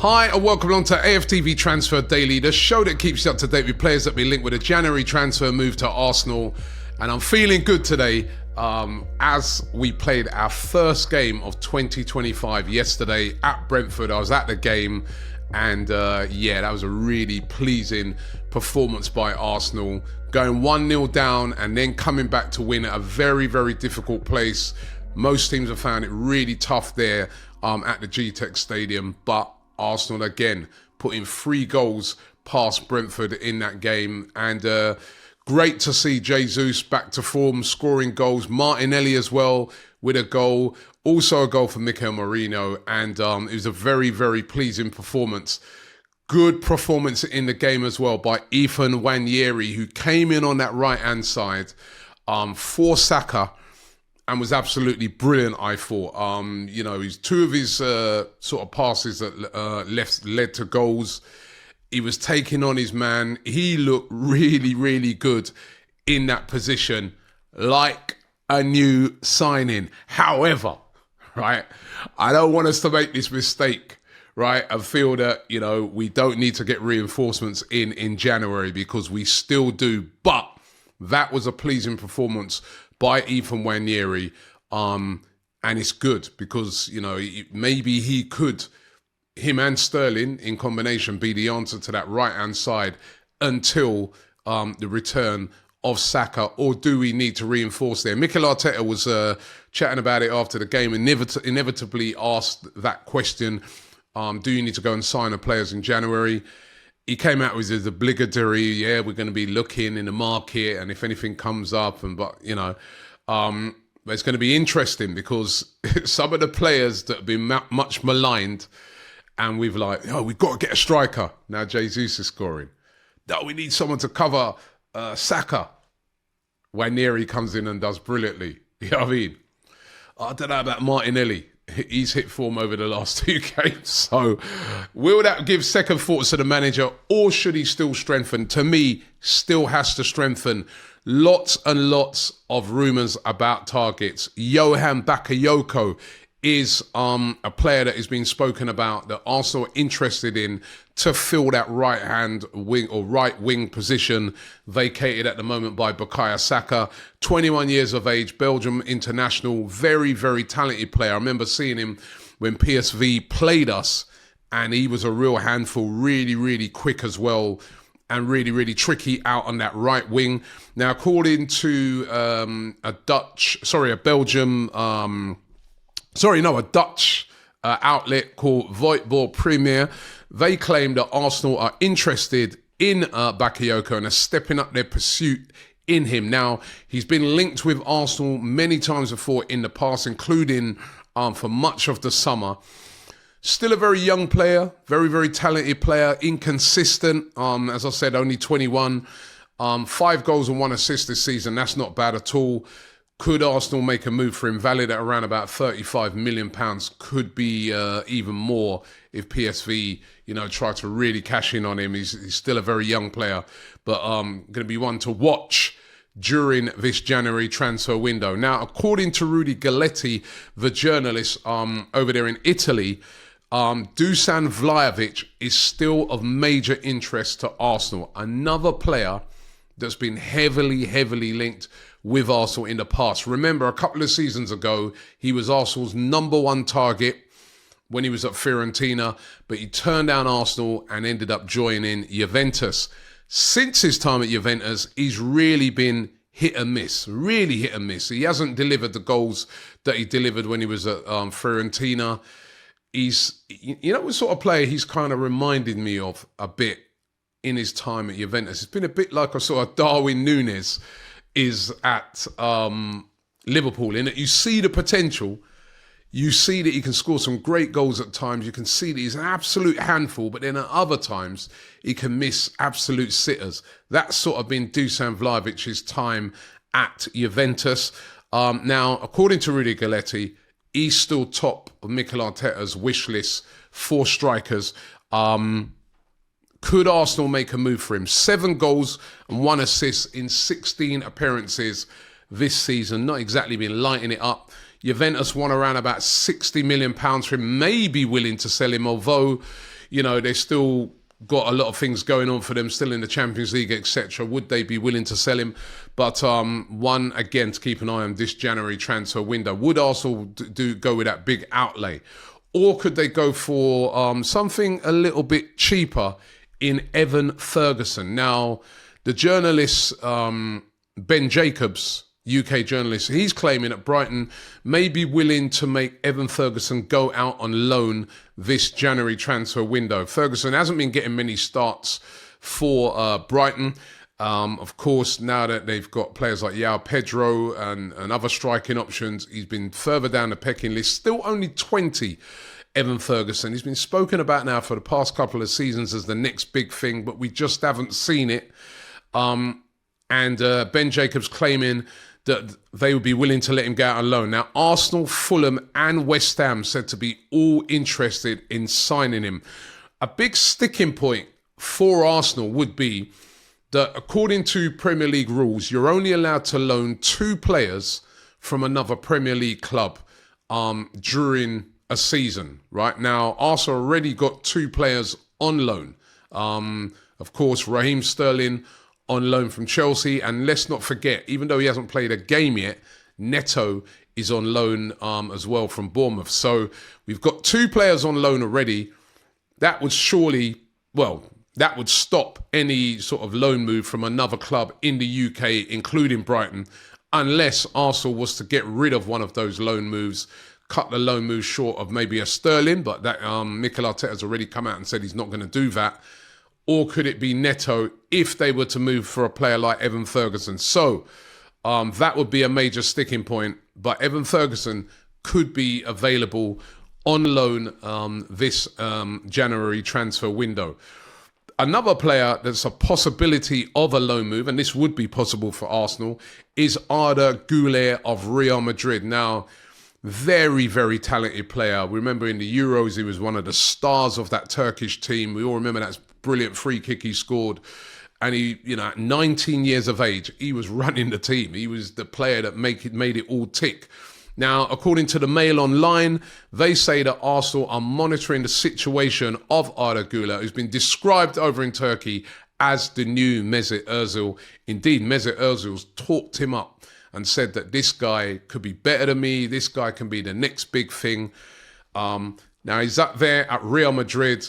Hi and welcome along to AFTV Transfer Daily, the show that keeps you up to date with players that have been linked with a January transfer move to Arsenal. And I'm feeling good today as we played our first game of 2025 yesterday at Brentford. I was at the game and that was a really pleasing performance by Arsenal. Going 1-0 down and then coming back to win at a very, very difficult place. Most teams have found it really tough there at the GTEC Stadium, but Arsenal again putting 3 goals past Brentford in that game, and great to see Jesus back to form, scoring goals. Martinelli as well with a goal, also a goal for Mikel Merino, and it was a very, very pleasing performance. Good performance in the game as well by Ethan Nwaneri, who came in on that right-hand side for Saka, and was absolutely brilliant, I thought. He's 2 of his sort of passes that led to goals. He was taking on his man. He looked really, really good in that position, like a new signing. However, right, I don't want us to make this mistake, right, and feel that, we don't need to get reinforcements in January, because we still do. But that was a pleasing performance by Ethan Nwaneri, and it's good because, maybe he could, him and Sterling in combination, be the answer to that right-hand side until the return of Saka, or do we need to reinforce there? Mikel Arteta was chatting about it after the game, and inevitably asked that question, do you need to go and sign the players in January? He came out with his obligatory, we're going to be looking in the market, and if anything comes up, but it's going to be interesting because some of the players that have been much maligned, and we've we've got to get a striker. Now Jesus is scoring. No, we need someone to cover Saka. Nwaneri comes in and does brilliantly. You know what I mean? I don't know about Martinelli. He's hit form over the last 2 games. So will that give second thoughts to the manager, or should he still strengthen? To me, still has to strengthen. Lots and lots of rumours about targets. Johan Bakayoko is a player that has been spoken about that Arsenal are interested in to fill that right-hand wing or right wing position vacated at the moment by Bukayo Saka. 21 years of age, Belgium international, very, very talented player. I remember seeing him when PSV played us, and he was a real handful, really, really quick as well, and really, really tricky out on that right wing. Now, according to a Dutch outlet called Voetbal Premier, they claim that Arsenal are interested in Bakayoko and are stepping up their pursuit in him. Now, he's been linked with Arsenal many times before in the past, including for much of the summer. Still a very young player, very, very talented player, inconsistent. As I said, only 21. 5 goals and 1 assist this season. That's not bad at all. Could Arsenal make a move for him? Valued at around about £35 million. Could be even more if PSV, try to really cash in on him. He's still a very young player, but going to be one to watch during this January transfer window. Now, according to Rudy Galletti, the journalist over there in Italy, Dušan Vlahović is still of major interest to Arsenal. Another player that's been heavily, heavily linked with Arsenal in the past. Remember, a couple of seasons ago, he was Arsenal's number 1 target when he was at Fiorentina, but he turned down Arsenal and ended up joining Juventus. Since his time at Juventus, he's really been hit and miss, really hit and miss. He hasn't delivered the goals that he delivered when he was at Fiorentina. He's, what sort of player he's kind of reminded me of a bit in his time at Juventus. It's been a bit like a sort of Darwin Núñez is at Liverpool, in that you see the potential, you see that he can score some great goals at times, you can see that he's an absolute handful, but then at other times he can miss absolute sitters. That's sort of been Dušan Vlahovic's time at Juventus. Now, according to Rudy Galletti, he's still top of Mikel Arteta's wish list for strikers. Could Arsenal make a move for him? 7 goals and 1 assist in 16 appearances this season. Not exactly been lighting it up. Juventus want around about £60 million for him. May be willing to sell him, although, They're still got a lot of things going on for them, still in the Champions League, etc. Would they be willing to sell him? But one, again, to keep an eye on this January transfer window. Would Arsenal go with that big outlay? Or could they go for something a little bit cheaper in Evan Ferguson? Now, the journalist, Ben Jacobs, UK journalist, he's claiming that Brighton may be willing to make Evan Ferguson go out on loan this January transfer window. Ferguson hasn't been getting many starts for Brighton. Of course, now that they've got players like João Pedro and other striking options, he's been further down the pecking list. Still only 20, Evan Ferguson. He's been spoken about now for the past couple of seasons as the next big thing, but we just haven't seen it. And Ben Jacobs claiming that they would be willing to let him go out on loan. Now, Arsenal, Fulham and West Ham said to be all interested in signing him. A big sticking point for Arsenal would be that according to Premier League rules, you're only allowed to loan 2 players from another Premier League club during a season. Right now, Arsenal already got 2 players on loan. Of course, Raheem Sterling on loan from Chelsea, and let's not forget, even though he hasn't played a game yet, Neto is on loan as well from Bournemouth. So we've got 2 players on loan already. That would that would stop any sort of loan move from another club in the UK, including Brighton, unless Arsenal was to get rid of one of those loan moves, cut the loan move short of maybe a Sterling, but that Mikel Arteta's already come out and said he's not going to do that. Or could it be Neto if they were to move for a player like Evan Ferguson? So that would be a major sticking point. But Evan Ferguson could be available on loan this January transfer window. Another player that's a possibility of a loan move, and this would be possible for Arsenal, is Arda Güler of Real Madrid. Now, very, very talented player. We remember in the Euros, he was one of the stars of that Turkish team. We all remember that brilliant free kick he scored. And he, at 19 years of age, he was running the team. He was the player that made it all tick. Now, according to the Mail Online, they say that Arsenal are monitoring the situation of Arda Güler, who's been described over in Turkey as the new Mesut Ozil. Indeed, Mesut Ozil's talked him up and said that this guy could be better than me. This guy can be the next big thing. Now, he's up there at Real Madrid.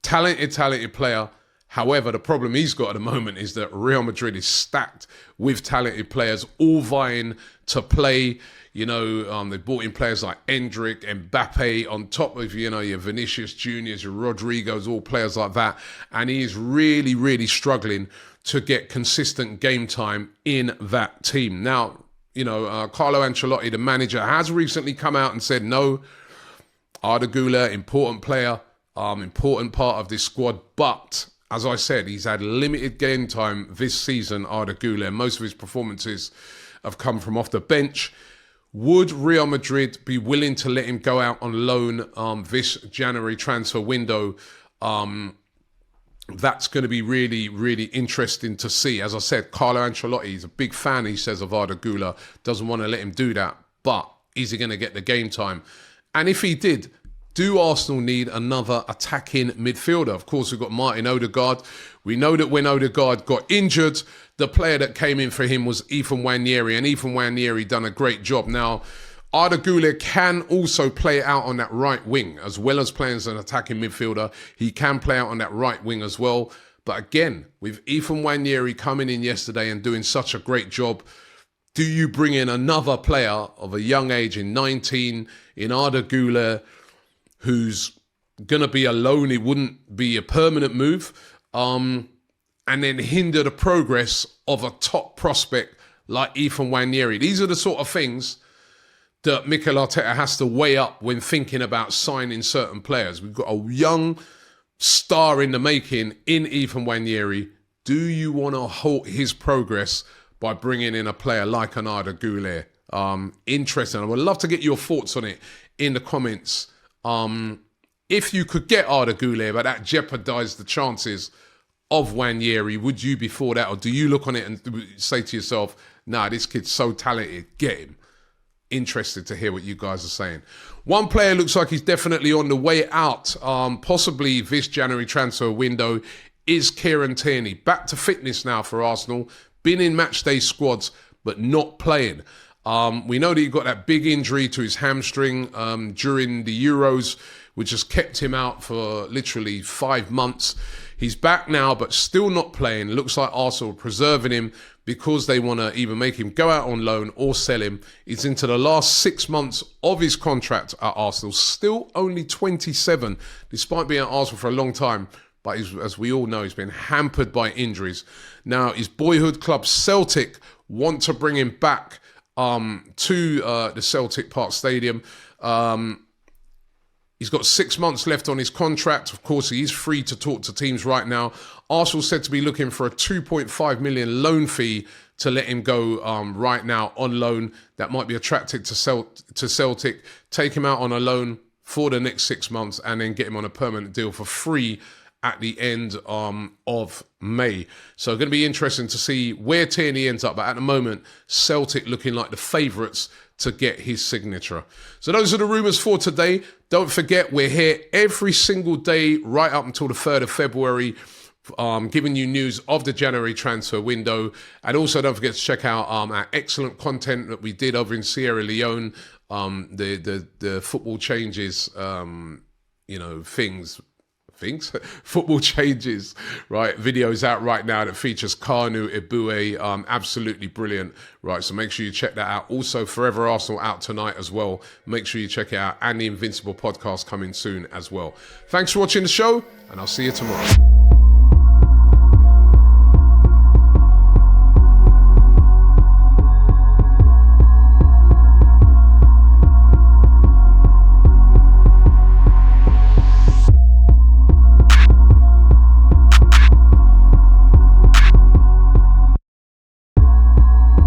Talented player. However, the problem he's got at the moment is that Real Madrid is stacked with talented players, all vying to play. They brought in players like Endrick, Mbappe, on top of, your Vinicius Juniors, your Rodrigos, all players like that. And he is really, really struggling to get consistent game time in that team. Now, Carlo Ancelotti, the manager, has recently come out and said, no, Arda Güler, important player, important part of this squad. But, as I said, he's had limited game time this season, Arda Güler. Most of his performances have come from off the bench. Would Real Madrid be willing to let him go out on loan this January transfer window? That's going to be really, really interesting to see. As I said, Carlo Ancelotti is a big fan, he says, of Arda Güler. Doesn't want to let him do that. But is he going to get the game time? And if he did, do Arsenal need another attacking midfielder? Of course, we've got Martin Odegaard. We know that when Odegaard got injured, the player that came in for him was Ethan Nwaneri, and Ethan Nwaneri done a great job. Now, Arda Güler can also play out on that right wing, as well as playing as an attacking midfielder. He can play out on that right wing as well. But again, with Ethan Nwaneri coming in yesterday and doing such a great job, do you bring in another player of a young age in 19, in Arda Güler, who's going to be a loan? It wouldn't be a permanent move. And then hinder the progress of a top prospect like Ethan Nwaneri. These are the sort of things that Mikel Arteta has to weigh up when thinking about signing certain players. We've got a young star in the making in Ethan Nwaneri. Do you want to halt his progress by bringing in a player like an Arda Güler? Interesting. I would love to get your thoughts on it in the comments. If you could get Arda Güler, but that jeopardised the chances of Nwaneri, would you be for that? Or do you look on it and say to yourself, nah, this kid's so talented, get him? interested to hear what you guys are saying. One player looks like he's definitely on the way out, possibly this January transfer window, is Keiran Tierney. Back to fitness now for Arsenal. Been in matchday squads, but not playing. We know that he got that big injury to his hamstring during the Euros, which has kept him out for literally 5 months. He's back now, but still not playing. Looks like Arsenal are preserving him because they want to either make him go out on loan or sell him. He's into the last 6 months of his contract at Arsenal. Still only 27, despite being at Arsenal for a long time. But as we all know, he's been hampered by injuries. Now, his boyhood club Celtic want to bring him back to the Celtic Park Stadium. He's got 6 months left on his contract. Of course, he is free to talk to teams right now. Arsenal said to be looking for a 2.5 million loan fee to let him go right now on loan. That might be attractive to Celtic. Take him out on a loan for the next 6 months and then get him on a permanent deal for free at the end of May. So going to be interesting to see where Tierney ends up. But at the moment, Celtic looking like the favourites to get his signature. So those are the rumours for today. Don't forget, we're here every single day right up until the 3rd of February, giving you news of the January transfer window. And also don't forget to check out our excellent content that we did over in Sierra Leone, the football changes, football changes, right? Videos out right now that features Kanu Ibue, absolutely brilliant, right? So make sure you check that out. Also, Forever Arsenal out tonight as well. Make sure you check it out, and the Invincible podcast coming soon as well. Thanks for watching the show, and I'll see you tomorrow.